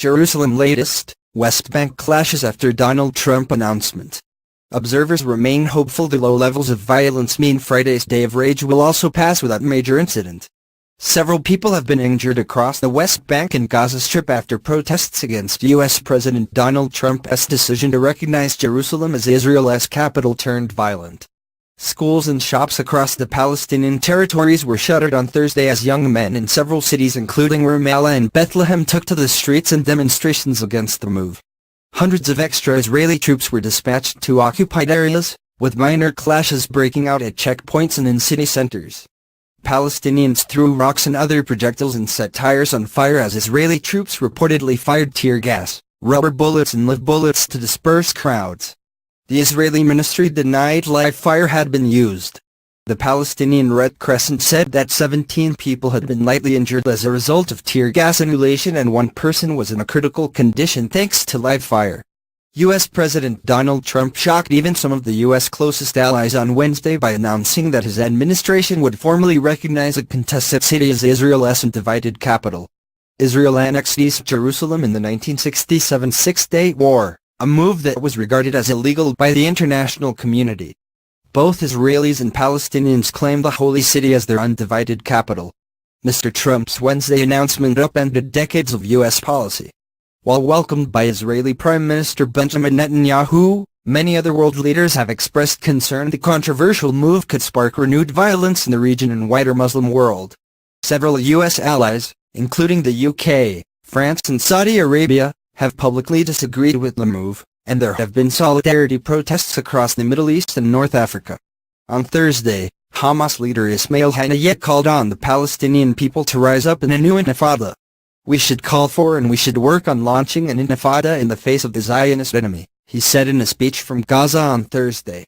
Jerusalem latest, West Bank clashes after Donald Trump announcement. Observers remain hopeful the low levels of violence mean Friday's day of rage will also pass without major incident. Several people have been injured across the West Bank and Gaza Strip after protests against U.S. President Donald Trump's decision to recognize Jerusalem as Israel's capital turned violent. Schools and shops across the Palestinian Territories were shuttered on Thursday as young men in several cities including Ramallah and Bethlehem took to the streets in demonstrations against the move. Hundreds of extra Israeli troops were dispatched to occupied areas, with minor clashes breaking out at checkpoints and in city centers. Palestinians threw rocks and other projectiles and set tires on fire as Israeli troops reportedly fired tear gas, rubber bullets and live bullets to disperse crowds. The Israeli ministry denied live fire had been used. The Palestinian Red Crescent said that 17 people had been lightly injured as a result of tear gas inhalation and one person was in a critical condition thanks to live fire. U.S. President Donald Trump shocked even some of the U.S. closest allies on Wednesday by announcing that his administration would formally recognize a contested city as Israel's undivided capital. Israel annexed East Jerusalem in the 1967 Six-Day War, a move that was regarded as illegal by the international community. Both Israelis and Palestinians claim the Holy City as their undivided capital. Mr. Trump's Wednesday announcement upended decades of U.S. policy. While welcomed by Israeli Prime Minister Benjamin Netanyahu, many other world leaders have expressed concern the controversial move could spark renewed violence in the region and wider Muslim world. Several U.S. allies, including the UK, France and Saudi Arabia, have publicly disagreed with the move, and there have been solidarity protests across the Middle East and North Africa. On Thursday, Hamas leader Ismail Haniyeh called on the Palestinian people to rise up in a new intifada. "We should call for and we should work on launching an intifada in the face of the Zionist enemy," he said in a speech from Gaza on Thursday.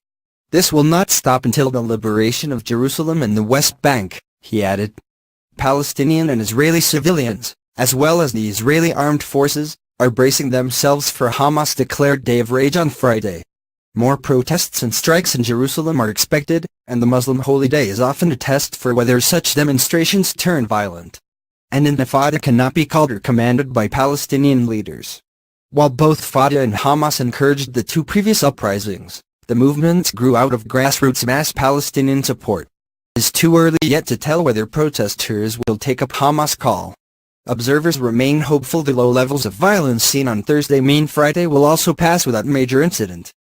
"This will not stop until the liberation of Jerusalem and the West Bank," he added. Palestinian and Israeli civilians, as well as the Israeli armed forces, are bracing themselves for Hamas' declared day of rage on Friday. More protests and strikes in Jerusalem are expected, and the Muslim holy day is often a test for whether such demonstrations turn violent. An intifada cannot be called or commanded by Palestinian leaders. While both Fatah and Hamas encouraged the two previous uprisings, the movements grew out of grassroots mass Palestinian support. It is too early yet to tell whether protesters will take up Hamas' call. Observers remain hopeful the low levels of violence seen on Thursday mean Friday will also pass without major incident.